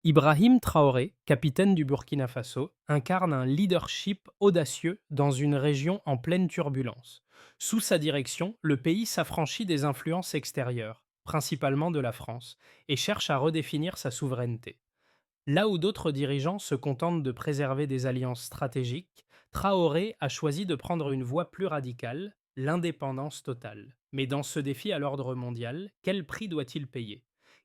Ibrahim Traoré, capitaine du Burkina Faso, incarne un leadership audacieux dans une région en pleine turbulence. Sous sa direction, le pays s'affranchit des influences extérieures, principalement de la France, et cherche à redéfinir sa souveraineté. Là où d'autres dirigeants se contentent de préserver des alliances stratégiques, Traoré a choisi de prendre une voie plus radicale, l'indépendance totale. Mais dans ce défi à l'ordre mondial, quel prix doit-il payer?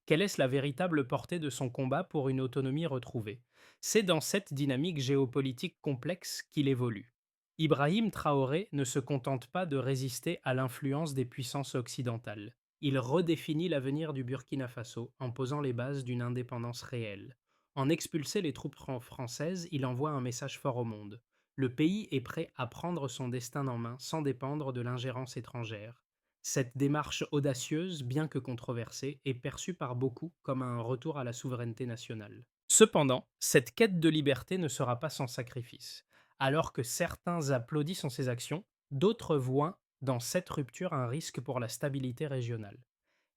Quelle est la véritable portée de son combat pour une autonomie retrouvée? C'est dans cette dynamique géopolitique complexe qu'il évolue. Ibrahim Traoré ne se contente pas de résister à l'influence des puissances occidentales. Il redéfinit l'avenir du Burkina Faso en posant les bases d'une indépendance réelle. En expulser les troupes françaises, il envoie un message fort au monde. Le pays est prêt à prendre son destin en main sans dépendre de l'ingérence étrangère. Cette démarche audacieuse, bien que controversée, est perçue par beaucoup comme un retour à la souveraineté nationale. Cependant, cette quête de liberté ne sera pas sans sacrifice. Alors que certains applaudissent en ses actions, d'autres voient dans cette rupture un risque pour la stabilité régionale.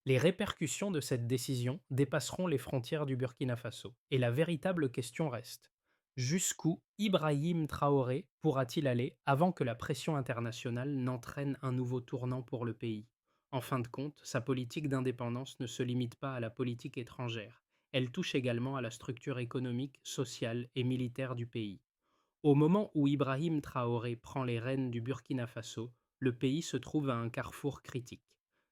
Les répercussions de cette décision dépasseront les frontières du Burkina Faso, et la véritable question reste: jusqu'où Ibrahim Traoré pourra-t-il aller avant que la pression internationale n'entraîne un nouveau tournant pour le pays? En fin de compte, sa politique d'indépendance ne se limite pas à la politique étrangère, elle touche également à la structure économique, sociale et militaire du pays. Au moment où Ibrahim Traoré prend les rênes du Burkina Faso, le pays se trouve à un carrefour critique.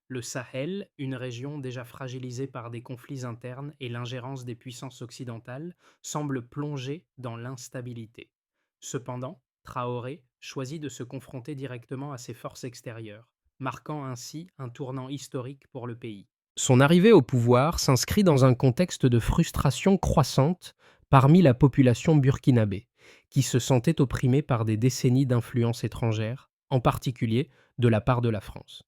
Le Sahel, une région déjà fragilisée par des conflits internes et l'ingérence des puissances occidentales, semble plongée dans l'instabilité. Cependant, Traoré choisit de se confronter directement à ses forces extérieures, marquant ainsi un tournant historique pour le pays. Son arrivée au pouvoir s'inscrit dans un contexte de frustration croissante parmi la population burkinabé, qui se sentait opprimée par des décennies d'influence étrangère, en particulier de la part de la France.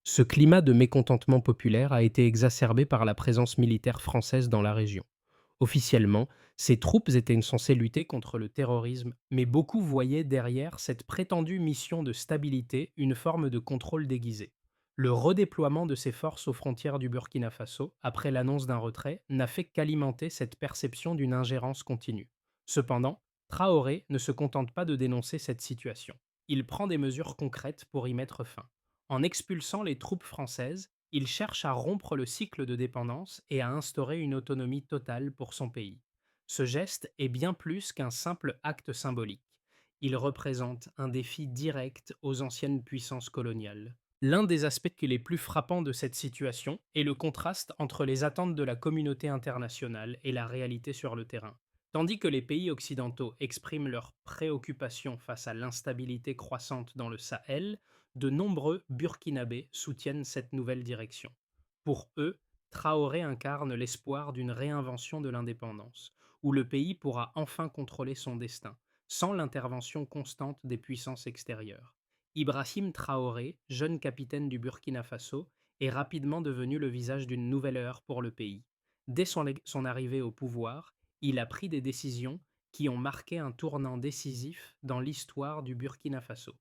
Ce climat de mécontentement populaire a été exacerbé par la présence militaire française dans la région. Officiellement, ces troupes étaient censées lutter contre le terrorisme, mais beaucoup voyaient derrière cette prétendue mission de stabilité une forme de contrôle déguisé. Le redéploiement de ces forces aux frontières du Burkina Faso, après l'annonce d'un retrait, n'a fait qu'alimenter cette perception d'une ingérence continue. Cependant, Traoré ne se contente pas de dénoncer cette situation. Il prend des mesures concrètes pour y mettre fin. En expulsant les troupes françaises, il cherche à rompre le cycle de dépendance et à instaurer une autonomie totale pour son pays. Ce geste est bien plus qu'un simple acte symbolique. Il représente un défi direct aux anciennes puissances coloniales. L'un des aspects les plus frappants de cette situation est le contraste entre les attentes de la communauté internationale et la réalité sur le terrain. Tandis que les pays occidentaux expriment leurs préoccupations face à l'instabilité croissante dans le Sahel, de nombreux Burkinabés soutiennent cette nouvelle direction. Pour eux, Traoré incarne l'espoir d'une réinvention de l'indépendance, où le pays pourra enfin contrôler son destin, sans l'intervention constante des puissances extérieures. Ibrahim Traoré, jeune capitaine du Burkina Faso, est rapidement devenu le visage d'une nouvelle ère pour le pays. Dès son arrivée au pouvoir, il a pris des décisions qui ont marqué un tournant décisif dans l'histoire du Burkina Faso.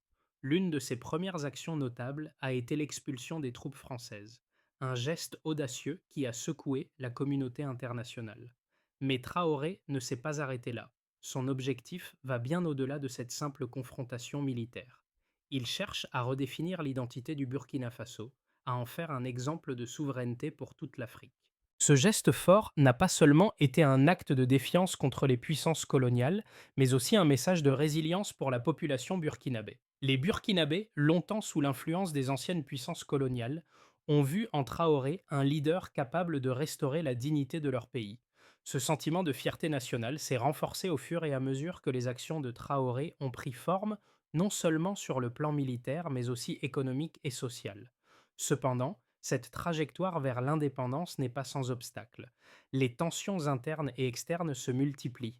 L'une de ses premières actions notables a été l'expulsion des troupes françaises, un geste audacieux qui a secoué la communauté internationale. Mais Traoré ne s'est pas arrêté là. Son objectif va bien au-delà de cette simple confrontation militaire. Il cherche à redéfinir l'identité du Burkina Faso, à en faire un exemple de souveraineté pour toute l'Afrique. Ce geste fort n'a pas seulement été un acte de défiance contre les puissances coloniales, mais aussi un message de résilience pour la population burkinabé. Les Burkinabés, longtemps sous l'influence des anciennes puissances coloniales, ont vu en Traoré un leader capable de restaurer la dignité de leur pays. Ce sentiment de fierté nationale s'est renforcé au fur et à mesure que les actions de Traoré ont pris forme, non seulement sur le plan militaire, mais aussi économique et social. Cependant, cette trajectoire vers l'indépendance n'est pas sans obstacle. Les tensions internes et externes se multiplient,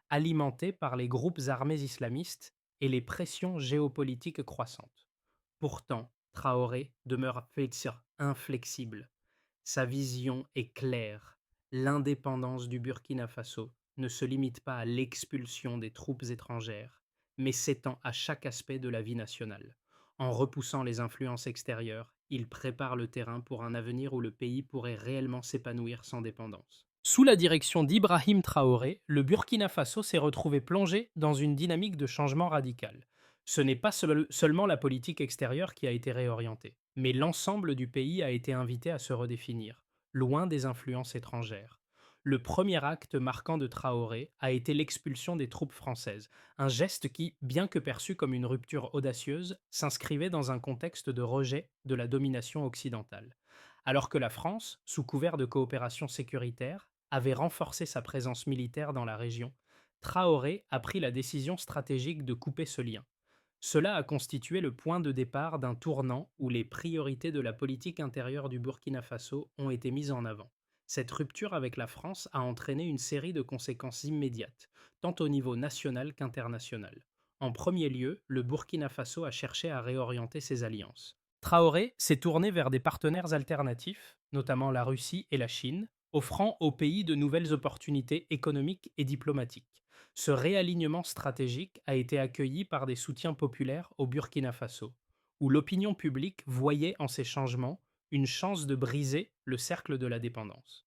alimentées par les groupes armés islamistes et les pressions géopolitiques croissantes. Pourtant, Traoré demeure inflexible. Sa vision est claire. L'indépendance du Burkina Faso ne se limite pas à l'expulsion des troupes étrangères, mais s'étend à chaque aspect de la vie nationale. En repoussant les influences extérieures, il prépare le terrain pour un avenir où le pays pourrait réellement s'épanouir sans dépendance. Sous la direction d'Ibrahim Traoré, le Burkina Faso s'est retrouvé plongé dans une dynamique de changement radical. Ce n'est pas seulement la politique extérieure qui a été réorientée, mais l'ensemble du pays a été invité à se redéfinir, loin des influences étrangères. Le premier acte marquant de Traoré a été l'expulsion des troupes françaises, un geste qui, bien que perçu comme une rupture audacieuse, s'inscrivait dans un contexte de rejet de la domination occidentale. Alors que la France, sous couvert de coopération sécuritaire, avait renforcé sa présence militaire dans la région, Traoré a pris la décision stratégique de couper ce lien. Cela a constitué le point de départ d'un tournant où les priorités de la politique intérieure du Burkina Faso ont été mises en avant. Cette rupture avec la France a entraîné une série de conséquences immédiates, tant au niveau national qu'international. En premier lieu, le Burkina Faso a cherché à réorienter ses alliances. Traoré s'est tourné vers des partenaires alternatifs, notamment la Russie et la Chine, offrant au pays de nouvelles opportunités économiques et diplomatiques. Ce réalignement stratégique a été accueilli par des soutiens populaires au Burkina Faso, où l'opinion publique voyait en ces changements une chance de briser le cercle de la dépendance.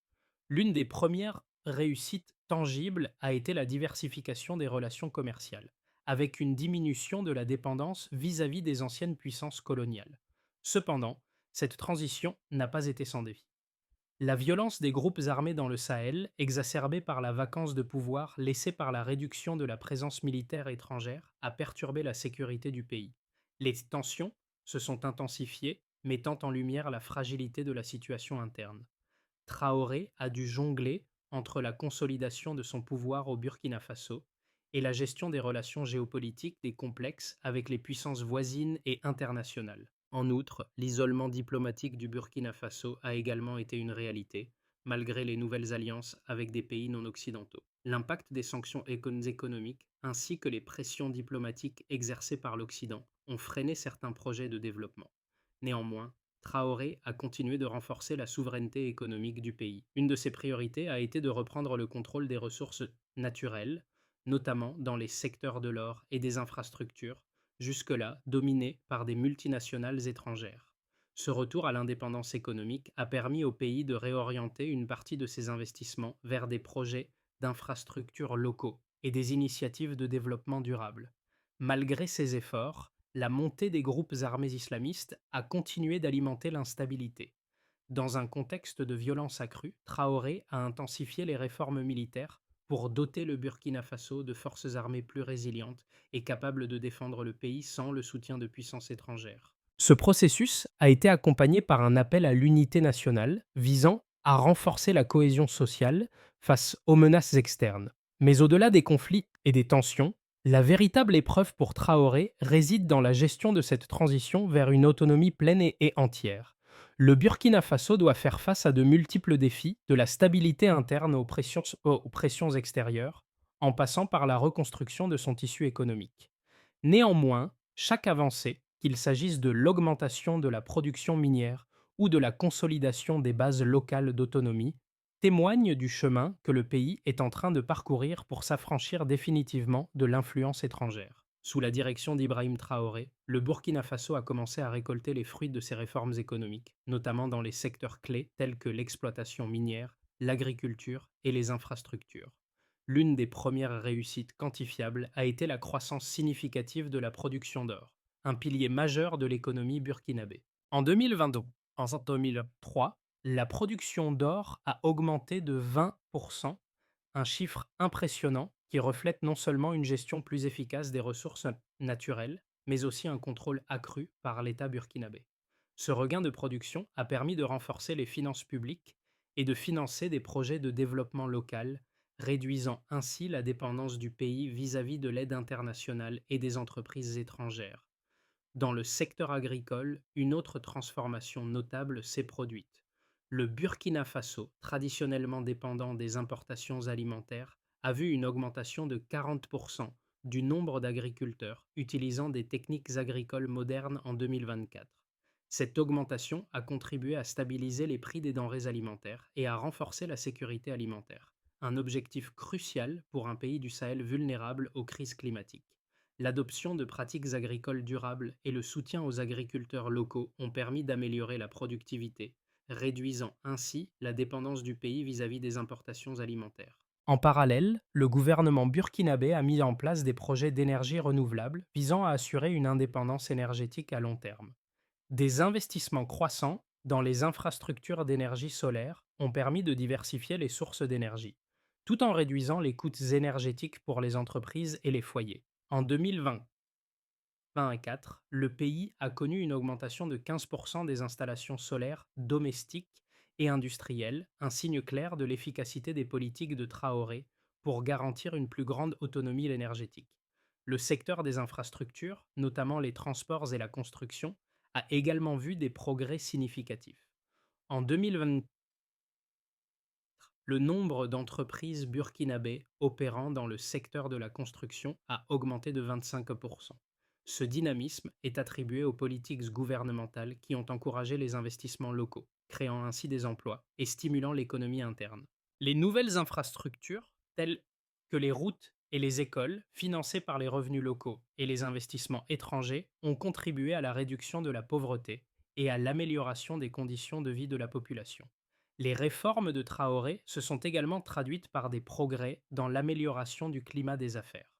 L'une des premières réussites tangibles a été la diversification des relations commerciales, avec une diminution de la dépendance vis-à-vis des anciennes puissances coloniales. Cependant, cette transition n'a pas été sans défi. La violence des groupes armés dans le Sahel, exacerbée par la vacance de pouvoir laissée par la réduction de la présence militaire étrangère, a perturbé la sécurité du pays. Les tensions se sont intensifiées, mettant en lumière la fragilité de la situation interne. Traoré a dû jongler entre la consolidation de son pouvoir au Burkina Faso et la gestion des relations géopolitiques des complexes avec les puissances voisines et internationales. En outre, l'isolement diplomatique du Burkina Faso a également été une réalité, malgré les nouvelles alliances avec des pays non occidentaux. L'impact des sanctions économiques ainsi que les pressions diplomatiques exercées par l'Occident ont freiné certains projets de développement. Néanmoins, Traoré a continué de renforcer la souveraineté économique du pays. Une de ses priorités a été de reprendre le contrôle des ressources naturelles, notamment dans les secteurs de l'or et des infrastructures, jusque-là dominés par des multinationales étrangères. Ce retour à l'indépendance économique a permis au pays de réorienter une partie de ses investissements vers des projets d'infrastructures locaux et des initiatives de développement durable. Malgré ces efforts, la montée des groupes armés islamistes a continué d'alimenter l'instabilité. Dans un contexte de violence accrue, Traoré a intensifié les réformes militaires pour doter le Burkina Faso de forces armées plus résilientes et capables de défendre le pays sans le soutien de puissances étrangères. Ce processus a été accompagné par un appel à l'unité nationale visant à renforcer la cohésion sociale face aux menaces externes. Mais au-delà des conflits et des tensions, la véritable épreuve pour Traoré réside dans la gestion de cette transition vers une autonomie pleine et entière. Le Burkina Faso doit faire face à de multiples défis, de la stabilité interne aux pressions extérieures, en passant par la reconstruction de son tissu économique. Néanmoins, chaque avancée, qu'il s'agisse de l'augmentation de la production minière ou de la consolidation des bases locales d'autonomie, témoigne du chemin que le pays est en train de parcourir pour s'affranchir définitivement de l'influence étrangère. Sous la direction d'Ibrahim Traoré, le Burkina Faso a commencé à récolter les fruits de ses réformes économiques, notamment dans les secteurs clés tels que l'exploitation minière, l'agriculture et les infrastructures. L'une des premières réussites quantifiables a été la croissance significative de la production d'or, un pilier majeur de l'économie burkinabé. En 2022, en 2003, la production d'or a augmenté de 20%, un chiffre impressionnant qui reflète non seulement une gestion plus efficace des ressources naturelles, mais aussi un contrôle accru par l'État burkinabé. Ce regain de production a permis de renforcer les finances publiques et de financer des projets de développement local, réduisant ainsi la dépendance du pays vis-à-vis de l'aide internationale et des entreprises étrangères. Dans le secteur agricole, une autre transformation notable s'est produite. Le Burkina Faso, traditionnellement dépendant des importations alimentaires, a vu une augmentation de 40% du nombre d'agriculteurs utilisant des techniques agricoles modernes en 2024. Cette augmentation a contribué à stabiliser les prix des denrées alimentaires et à renforcer la sécurité alimentaire, un objectif crucial pour un pays du Sahel vulnérable aux crises climatiques. L'adoption de pratiques agricoles durables et le soutien aux agriculteurs locaux ont permis d'améliorer la productivité, réduisant ainsi la dépendance du pays vis-à-vis des importations alimentaires. En parallèle, le gouvernement burkinabé a mis en place des projets d'énergie renouvelable visant à assurer une indépendance énergétique à long terme. Des investissements croissants dans les infrastructures d'énergie solaire ont permis de diversifier les sources d'énergie, tout en réduisant les coûts énergétiques pour les entreprises et les foyers. En 2024, le pays a connu une augmentation de 15% des installations solaires domestiques et industrielles, un signe clair de l'efficacité des politiques de Traoré pour garantir une plus grande autonomie énergétique. Le secteur des infrastructures, notamment les transports et la construction, a également vu des progrès significatifs. En 2024, le nombre d'entreprises burkinabées opérant dans le secteur de la construction a augmenté de 25%. Ce dynamisme est attribué aux politiques gouvernementales qui ont encouragé les investissements locaux, créant ainsi des emplois et stimulant l'économie interne. Les nouvelles infrastructures, telles que les routes et les écoles, financées par les revenus locaux et les investissements étrangers, ont contribué à la réduction de la pauvreté et à l'amélioration des conditions de vie de la population. Les réformes de Traoré se sont également traduites par des progrès dans l'amélioration du climat des affaires.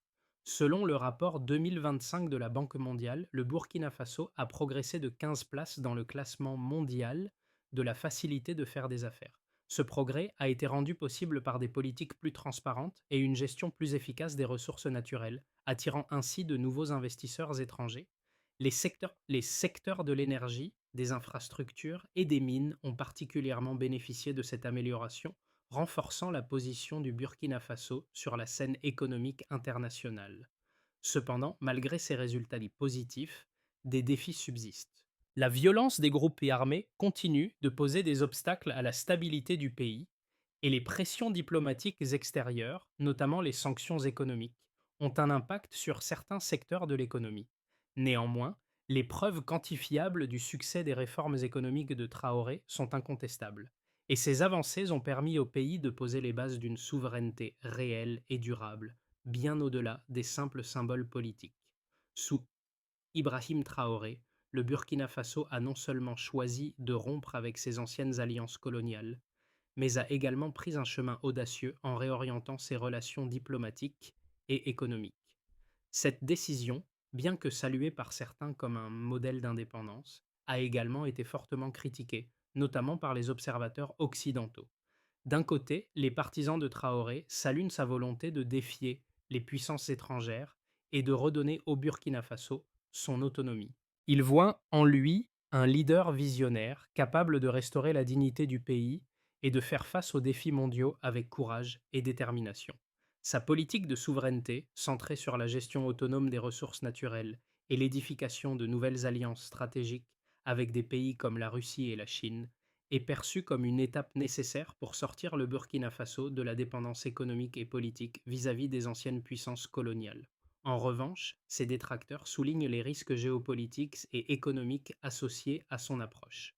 Selon le rapport 2025 de la Banque mondiale, le Burkina Faso a progressé de 15 places dans le classement mondial de la facilité de faire des affaires. Ce progrès a été rendu possible par des politiques plus transparentes et une gestion plus efficace des ressources naturelles, attirant ainsi de nouveaux investisseurs étrangers. Les secteurs de l'énergie, des infrastructures et des mines ont particulièrement bénéficié de cette amélioration, renforçant la position du Burkina Faso sur la scène économique internationale. Cependant, malgré ces résultats positifs, des défis subsistent. La violence des groupes armés continue de poser des obstacles à la stabilité du pays et les pressions diplomatiques extérieures, notamment les sanctions économiques, ont un impact sur certains secteurs de l'économie. Néanmoins, les preuves quantifiables du succès des réformes économiques de Traoré sont incontestables, et ces avancées ont permis au pays de poser les bases d'une souveraineté réelle et durable, bien au-delà des simples symboles politiques. Sous Ibrahim Traoré, le Burkina Faso a non seulement choisi de rompre avec ses anciennes alliances coloniales, mais a également pris un chemin audacieux en réorientant ses relations diplomatiques et économiques. Cette décision, bien que saluée par certains comme un modèle d'indépendance, a également été fortement critiquée, notamment par les observateurs occidentaux. D'un côté, les partisans de Traoré saluent sa volonté de défier les puissances étrangères et de redonner au Burkina Faso son autonomie. Ils voient en lui un leader visionnaire capable de restaurer la dignité du pays et de faire face aux défis mondiaux avec courage et détermination. Sa politique de souveraineté, centrée sur la gestion autonome des ressources naturelles et l'édification de nouvelles alliances stratégiques avec des pays comme la Russie et la Chine, est perçue comme une étape nécessaire pour sortir le Burkina Faso de la dépendance économique et politique vis-à-vis des anciennes puissances coloniales. En revanche, ses détracteurs soulignent les risques géopolitiques et économiques associés à son approche.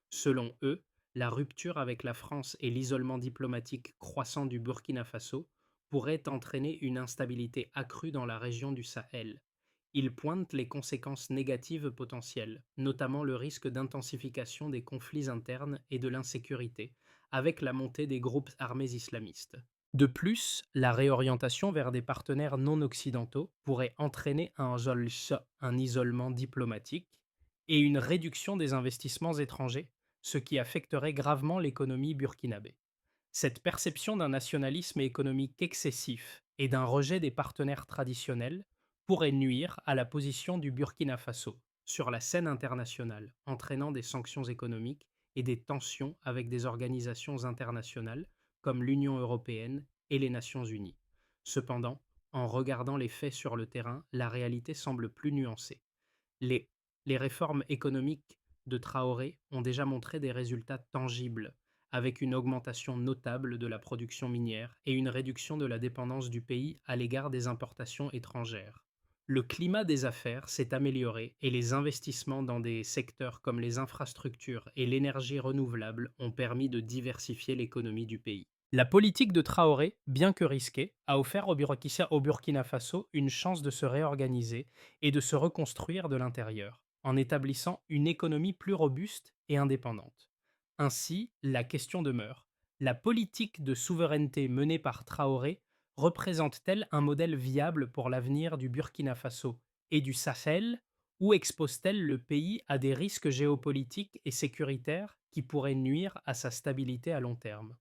Selon eux, la rupture avec la France et l'isolement diplomatique croissant du Burkina Faso pourraient entraîner une instabilité accrue dans la région du Sahel. Ils pointent les conséquences négatives potentielles, notamment le risque d'intensification des conflits internes et de l'insécurité, avec la montée des groupes armés islamistes. De plus, la réorientation vers des partenaires non occidentaux pourrait entraîner un isolement diplomatique et une réduction des investissements étrangers, ce qui affecterait gravement l'économie burkinabé. Cette perception d'un nationalisme économique excessif et d'un rejet des partenaires traditionnels pourrait nuire à la position du Burkina Faso sur la scène internationale, entraînant des sanctions économiques et des tensions avec des organisations internationales comme l'Union européenne et les Nations unies. Cependant, en regardant les faits sur le terrain, la réalité semble plus nuancée. Les, les réformes économiques de Traoré ont déjà montré des résultats tangibles, avec une augmentation notable de la production minière et une réduction de la dépendance du pays à l'égard des importations étrangères. Le climat des affaires s'est amélioré et les investissements dans des secteurs comme les infrastructures et l'énergie renouvelable ont permis de diversifier l'économie du pays. La politique de Traoré, bien que risquée, a offert au Burkina Faso une chance de se réorganiser et de se reconstruire de l'intérieur, en établissant une économie plus robuste et indépendante. Ainsi, la question demeure. La politique de souveraineté menée par Traoré représente-t-elle un modèle viable pour l'avenir du Burkina Faso et du Sahel, ou expose-t-elle le pays à des risques géopolitiques et sécuritaires qui pourraient nuire à sa stabilité à long terme?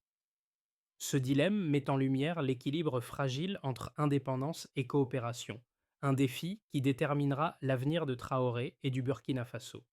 Ce dilemme met en lumière l'équilibre fragile entre indépendance et coopération, un défi qui déterminera l'avenir de Traoré et du Burkina Faso.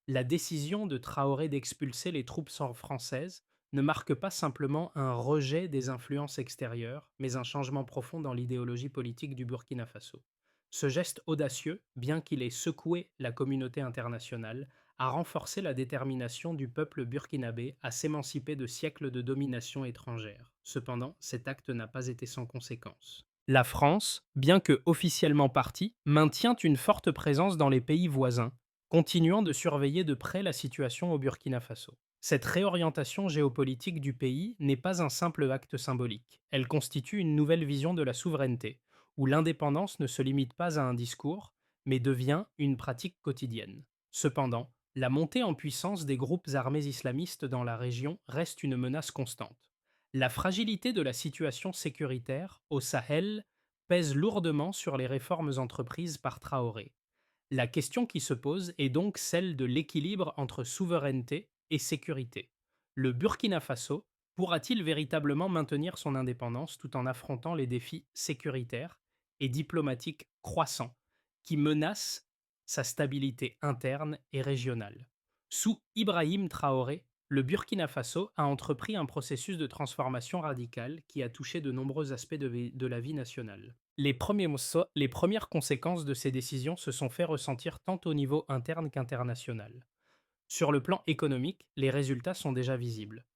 La décision de Traoré d'expulser les troupes françaises ne marque pas simplement un rejet des influences extérieures, mais un changement profond dans l'idéologie politique du Burkina Faso. Ce geste audacieux, bien qu'il ait secoué la communauté internationale, a renforcé la détermination du peuple burkinabé à s'émanciper de siècles de domination étrangère. Cependant, cet acte n'a pas été sans conséquences. La France, bien que officiellement partie, maintient une forte présence dans les pays voisins, continuant de surveiller de près la situation au Burkina Faso. Cette réorientation géopolitique du pays n'est pas un simple acte symbolique. Elle constitue une nouvelle vision de la souveraineté, où l'indépendance ne se limite pas à un discours, mais devient une pratique quotidienne. Cependant, la montée en puissance des groupes armés islamistes dans la région reste une menace constante. La fragilité de la situation sécuritaire au Sahel pèse lourdement sur les réformes entreprises par Traoré. La question qui se pose est donc celle de l'équilibre entre souveraineté et sécurité. Le Burkina Faso pourra-t-il véritablement maintenir son indépendance tout en affrontant les défis sécuritaires et diplomatiques croissants qui menacent sa stabilité interne et régionale? Sous Ibrahim Traoré, le Burkina Faso a entrepris un processus de transformation radicale qui a touché de nombreux aspects de la vie nationale. Les premières conséquences de ces décisions se sont fait ressentir tant au niveau interne qu'international. Sur le plan économique, les résultats sont déjà visibles.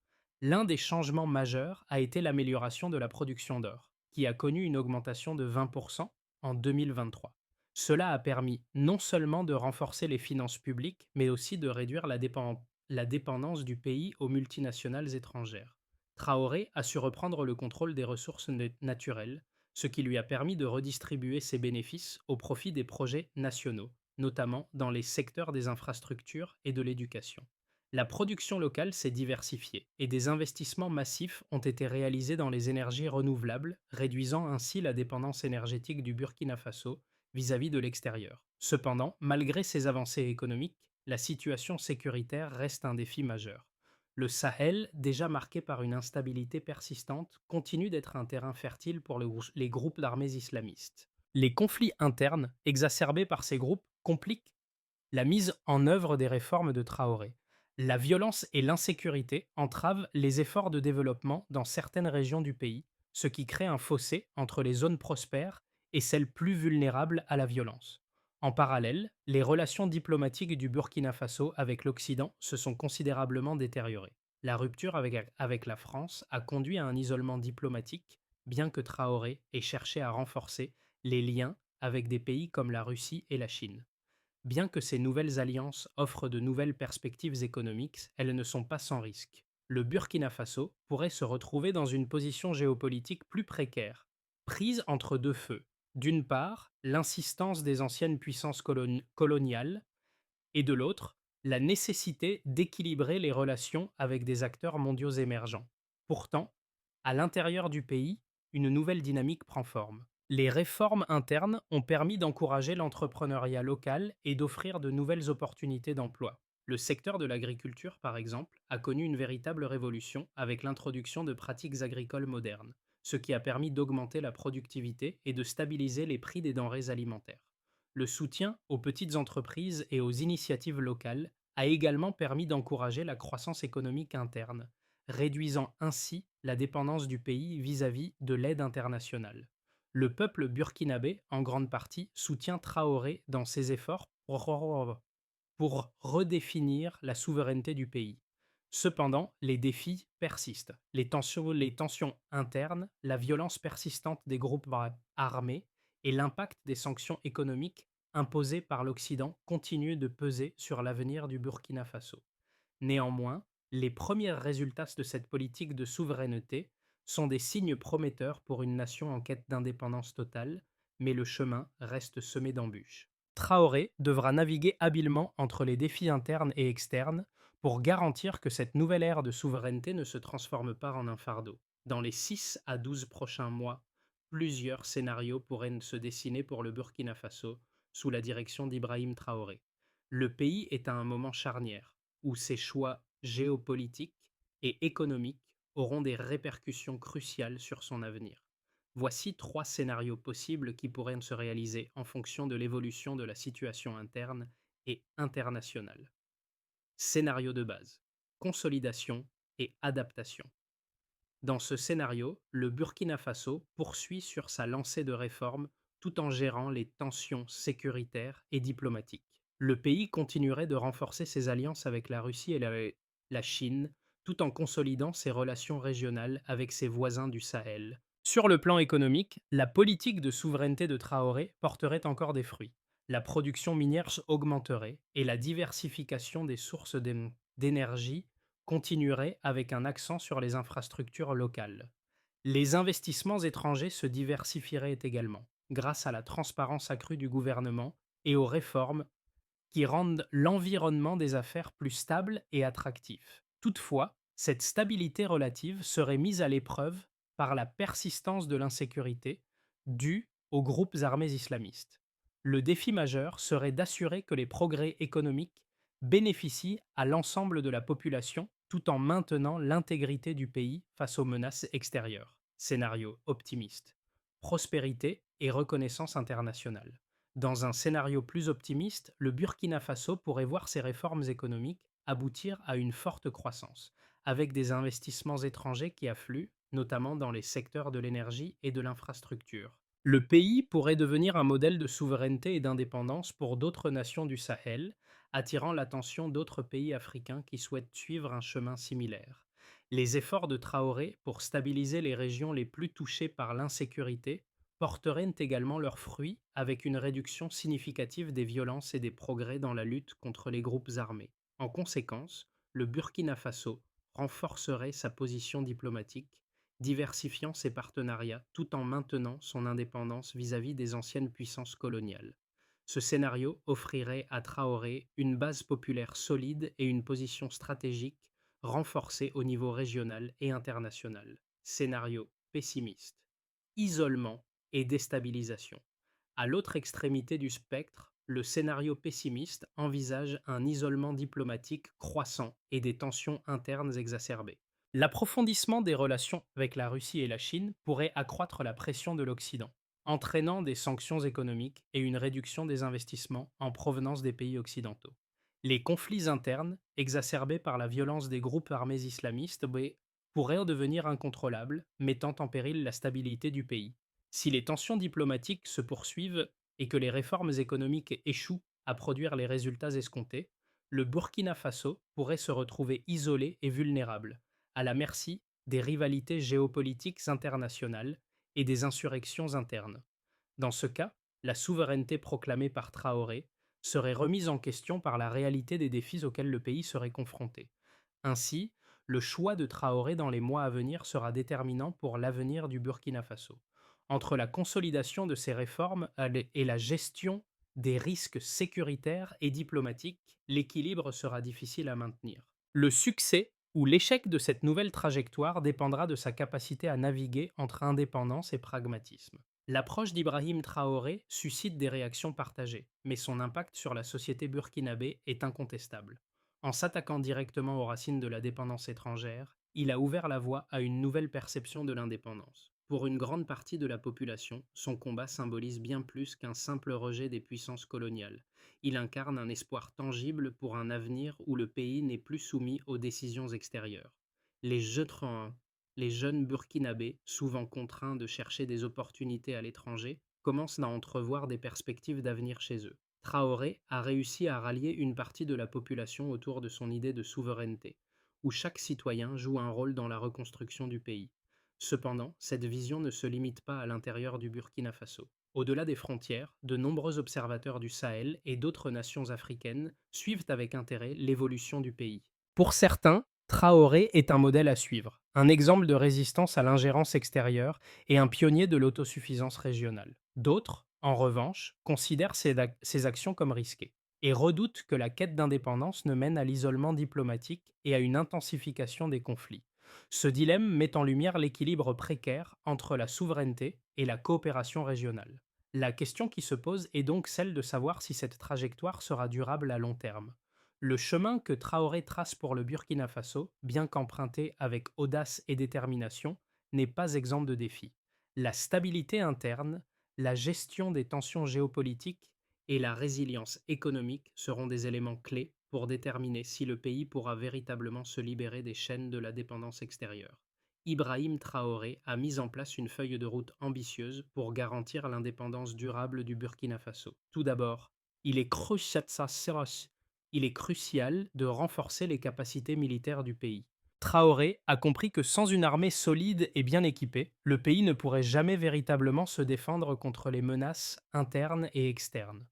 L'un des changements majeurs a été l'amélioration de la production d'or, qui a connu une augmentation de 20% en 2023. Cela a permis non seulement de renforcer les finances publiques, mais aussi de réduire la dépendance du pays aux multinationales étrangères. Traoré a su reprendre le contrôle des ressources naturelles, ce qui lui a permis de redistribuer ses bénéfices au profit des projets nationaux, notamment dans les secteurs des infrastructures et de l'éducation. La production locale s'est diversifiée et des investissements massifs ont été réalisés dans les énergies renouvelables, réduisant ainsi la dépendance énergétique du Burkina Faso vis-à-vis de l'extérieur. Cependant, malgré ces avancées économiques, la situation sécuritaire reste un défi majeur. Le Sahel, déjà marqué par une instabilité persistante, continue d'être un terrain fertile pour les groupes d'armées islamistes. Les conflits internes, exacerbés par ces groupes, compliquent la mise en œuvre des réformes de Traoré. La violence et l'insécurité entravent les efforts de développement dans certaines régions du pays, ce qui crée un fossé entre les zones prospères et celles plus vulnérables à la violence. En parallèle, les relations diplomatiques du Burkina Faso avec l'Occident se sont considérablement détériorées. La rupture avec la France a conduit à un isolement diplomatique, bien que Traoré ait cherché à renforcer les liens avec des pays comme la Russie et la Chine. Bien que ces nouvelles alliances offrent de nouvelles perspectives économiques, elles ne sont pas sans risque. Le Burkina Faso pourrait se retrouver dans une position géopolitique plus précaire, prise entre deux feux. D'une part, l'insistance des anciennes puissances coloniales, et de l'autre, la nécessité d'équilibrer les relations avec des acteurs mondiaux émergents. Pourtant, à l'intérieur du pays, une nouvelle dynamique prend forme. Les réformes internes ont permis d'encourager l'entrepreneuriat local et d'offrir de nouvelles opportunités d'emploi. Le secteur de l'agriculture, par exemple, a connu une véritable révolution avec l'introduction de pratiques agricoles modernes, ce qui a permis d'augmenter la productivité et de stabiliser les prix des denrées alimentaires. Le soutien aux petites entreprises et aux initiatives locales a également permis d'encourager la croissance économique interne, réduisant ainsi la dépendance du pays vis-à-vis de l'aide internationale. Le peuple burkinabé, en grande partie, soutient Traoré dans ses efforts pour redéfinir la souveraineté du pays. Cependant, les défis persistent. Les tensions internes, la violence persistante des groupes armés et l'impact des sanctions économiques imposées par l'Occident continuent de peser sur l'avenir du Burkina Faso. Néanmoins, les premiers résultats de cette politique de souveraineté sont des signes prometteurs pour une nation en quête d'indépendance totale, mais le chemin reste semé d'embûches. Traoré devra naviguer habilement entre les défis internes et externes pour garantir que cette nouvelle ère de souveraineté ne se transforme pas en un fardeau. Dans les 6 à 12 prochains mois, plusieurs scénarios pourraient se dessiner pour le Burkina Faso sous la direction d'Ibrahim Traoré. Le pays est à un moment charnière où ses choix géopolitiques et économiques auront des répercussions cruciales sur son avenir. Voici 3 scénarios possibles qui pourraient se réaliser en fonction de l'évolution de la situation interne et internationale. Scénario de base: consolidation et adaptation. Dans ce scénario, le Burkina Faso poursuit sur sa lancée de réformes tout en gérant les tensions sécuritaires et diplomatiques. Le pays continuerait de renforcer ses alliances avec la Russie et la Chine, tout en consolidant ses relations régionales avec ses voisins du Sahel. Sur le plan économique, la politique de souveraineté de Traoré porterait encore des fruits. La production minière augmenterait et la diversification des sources d'énergie continuerait avec un accent sur les infrastructures locales. Les investissements étrangers se diversifieraient également, grâce à la transparence accrue du gouvernement et aux réformes qui rendent l'environnement des affaires plus stable et attractif. Toutefois, cette stabilité relative serait mise à l'épreuve par la persistance de l'insécurité due aux groupes armés islamistes. Le défi majeur serait d'assurer que les progrès économiques bénéficient à l'ensemble de la population tout en maintenant l'intégrité du pays face aux menaces extérieures. Scénario optimiste: prospérité et reconnaissance internationale. Dans un scénario plus optimiste, le Burkina Faso pourrait voir ses réformes économiques aboutir à une forte croissance, avec des investissements étrangers qui affluent, notamment dans les secteurs de l'énergie et de l'infrastructure. Le pays pourrait devenir un modèle de souveraineté et d'indépendance pour d'autres nations du Sahel, attirant l'attention d'autres pays africains qui souhaitent suivre un chemin similaire. Les efforts de Traoré pour stabiliser les régions les plus touchées par l'insécurité porteraient également leurs fruits avec une réduction significative des violences et des progrès dans la lutte contre les groupes armés. En conséquence, le Burkina Faso renforcerait sa position diplomatique, diversifiant ses partenariats tout en maintenant son indépendance vis-à-vis des anciennes puissances coloniales. Ce scénario offrirait à Traoré une base populaire solide et une position stratégique renforcée au niveau régional et international. Scénario pessimiste: isolement et déstabilisation. À l'autre extrémité du spectre, le scénario pessimiste envisage un isolement diplomatique croissant et des tensions internes exacerbées. L'approfondissement des relations avec la Russie et la Chine pourrait accroître la pression de l'Occident, entraînant des sanctions économiques et une réduction des investissements en provenance des pays occidentaux. Les conflits internes, exacerbés par la violence des groupes armés islamistes, pourraient devenir incontrôlables, mettant en péril la stabilité du pays. Si les tensions diplomatiques se poursuivent et que les réformes économiques échouent à produire les résultats escomptés, le Burkina Faso pourrait se retrouver isolé et vulnérable, à la merci des rivalités géopolitiques internationales et des insurrections internes. Dans ce cas, la souveraineté proclamée par Traoré serait remise en question par la réalité des défis auxquels le pays serait confronté. Ainsi, le choix de Traoré dans les mois à venir sera déterminant pour l'avenir du Burkina Faso. Entre la consolidation de ces réformes et la gestion des risques sécuritaires et diplomatiques, l'équilibre sera difficile à maintenir. Le succès ou l'échec de cette nouvelle trajectoire dépendra de sa capacité à naviguer entre indépendance et pragmatisme. L'approche d'Ibrahim Traoré suscite des réactions partagées, mais son impact sur la société burkinabé est incontestable. En s'attaquant directement aux racines de la dépendance étrangère, il a ouvert la voie à une nouvelle perception de l'indépendance. Pour une grande partie de la population, son combat symbolise bien plus qu'un simple rejet des puissances coloniales. Il incarne un espoir tangible pour un avenir où le pays n'est plus soumis aux décisions extérieures. Les jeunes, les jeunes burkinabés, souvent contraints de chercher des opportunités à l'étranger, commencent à entrevoir des perspectives d'avenir chez eux. Traoré a réussi à rallier une partie de la population autour de son idée de souveraineté, où chaque citoyen joue un rôle dans la reconstruction du pays. Cependant, cette vision ne se limite pas à l'intérieur du Burkina Faso. Au-delà des frontières, de nombreux observateurs du Sahel et d'autres nations africaines suivent avec intérêt l'évolution du pays. Pour certains, Traoré est un modèle à suivre, un exemple de résistance à l'ingérence extérieure et un pionnier de l'autosuffisance régionale. D'autres, en revanche, considèrent ces actions comme risquées. et redoute que la quête d'indépendance ne mène à l'isolement diplomatique et à une intensification des conflits. Ce dilemme met en lumière l'équilibre précaire entre la souveraineté et la coopération régionale. La question qui se pose est donc celle de savoir si cette trajectoire sera durable à long terme. Le chemin que Traoré trace pour le Burkina Faso, bien qu'emprunté avec audace et détermination, n'est pas exempt de défis. La stabilité interne, la gestion des tensions géopolitiques et la résilience économique seront des éléments clés pour déterminer si le pays pourra véritablement se libérer des chaînes de la dépendance extérieure. Ibrahim Traoré a mis en place une feuille de route ambitieuse pour garantir l'indépendance durable du Burkina Faso. Tout d'abord, il est crucial il est crucial de renforcer les capacités militaires du pays. Traoré a compris que sans une armée solide et bien équipée, le pays ne pourrait jamais véritablement se défendre contre les menaces internes et externes.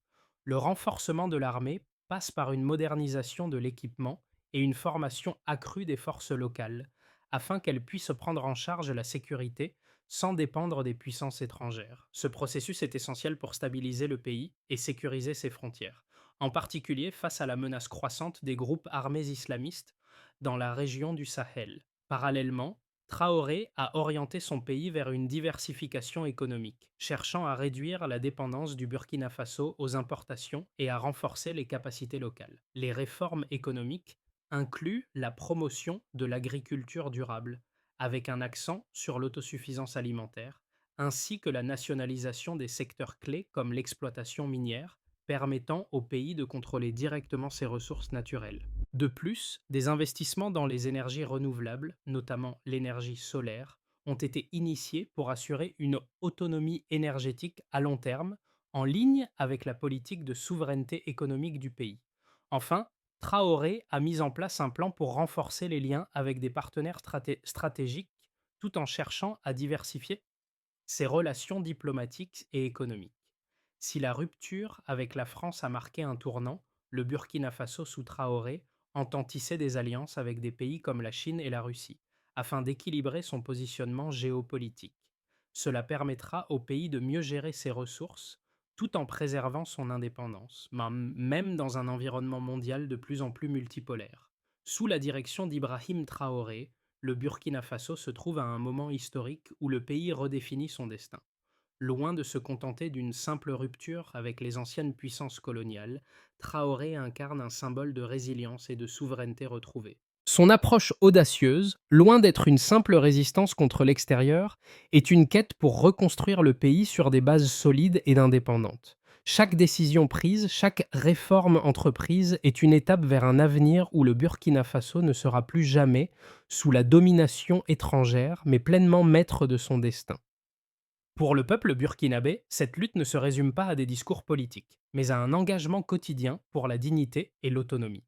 Le renforcement de l'armée passe par une modernisation de l'équipement et une formation accrue des forces locales, afin qu'elles puissent prendre en charge la sécurité sans dépendre des puissances étrangères. Ce processus est essentiel pour stabiliser le pays et sécuriser ses frontières, en particulier face à la menace croissante des groupes armés islamistes dans la région du Sahel. Parallèlement, Traoré a orienté son pays vers une diversification économique, cherchant à réduire la dépendance du Burkina Faso aux importations et à renforcer les capacités locales. Les réformes économiques incluent la promotion de l'agriculture durable, avec un accent sur l'autosuffisance alimentaire, ainsi que la nationalisation des secteurs clés comme l'exploitation minière, permettant au pays de contrôler directement ses ressources naturelles. De plus, des investissements dans les énergies renouvelables, notamment l'énergie solaire, ont été initiés pour assurer une autonomie énergétique à long terme, en ligne avec la politique de souveraineté économique du pays. Enfin, Traoré a mis en place un plan pour renforcer les liens avec des partenaires stratégiques tout en cherchant à diversifier ses relations diplomatiques et économiques. Si la rupture avec la France a marqué un tournant, le Burkina Faso sous Traoré entend tisser des alliances avec des pays comme la Chine et la Russie, afin d'équilibrer son positionnement géopolitique. Cela permettra au pays de mieux gérer ses ressources tout en préservant son indépendance, même dans un environnement mondial de plus en plus multipolaire. Sous la direction d'Ibrahim Traoré, le Burkina Faso se trouve à un moment historique où le pays redéfinit son destin. Loin de se contenter d'une simple rupture avec les anciennes puissances coloniales, Traoré incarne un symbole de résilience et de souveraineté retrouvée. Son approche audacieuse, loin d'être une simple résistance contre l'extérieur, est une quête pour reconstruire le pays sur des bases solides et indépendantes. Chaque décision prise, chaque réforme entreprise est une étape vers un avenir où le Burkina Faso ne sera plus jamais sous la domination étrangère, mais pleinement maître de son destin. Pour le peuple burkinabé, cette lutte ne se résume pas à des discours politiques, mais à un engagement quotidien pour la dignité et l'autonomie.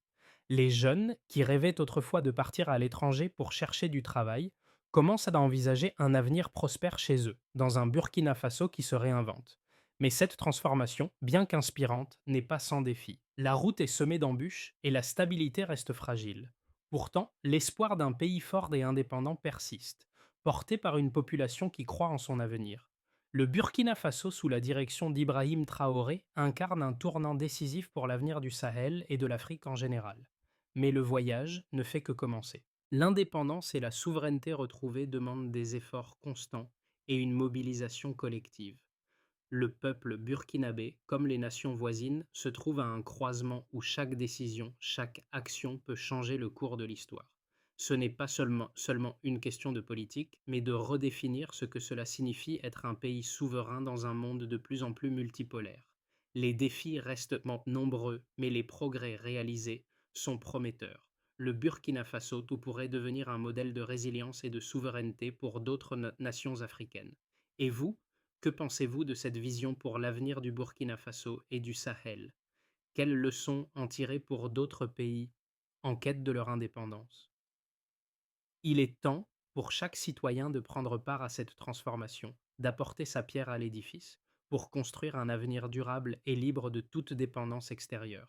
Les jeunes, qui rêvaient autrefois de partir à l'étranger pour chercher du travail, commencent à envisager un avenir prospère chez eux, dans un Burkina Faso qui se réinvente. Mais cette transformation, bien qu'inspirante, n'est pas sans défi. La route est semée d'embûches et la stabilité reste fragile. Pourtant, l'espoir d'un pays fort et indépendant persiste, porté par une population qui croit en son avenir. Le Burkina Faso, sous la direction d'Ibrahim Traoré, incarne un tournant décisif pour l'avenir du Sahel et de l'Afrique en général. Mais le voyage ne fait que commencer. L'indépendance et la souveraineté retrouvée demandent des efforts constants et une mobilisation collective. Le peuple burkinabé, comme les nations voisines, se trouve à un croisement où chaque décision, chaque action peut changer le cours de l'histoire. Ce n'est pas seulement une question de politique, mais de redéfinir ce que cela signifie être un pays souverain dans un monde de plus en plus multipolaire. Les défis restent nombreux, mais les progrès réalisés sont prometteurs. Le Burkina Faso tout pourrait devenir un modèle de résilience et de souveraineté pour d'autres nations africaines. Et vous, que pensez-vous de cette vision pour l'avenir du Burkina Faso et du Sahel? Quelles leçons en tirer pour d'autres pays en quête de leur indépendance? Il est temps pour chaque citoyen de prendre part à cette transformation, d'apporter sa pierre à l'édifice pour construire un avenir durable et libre de toute dépendance extérieure.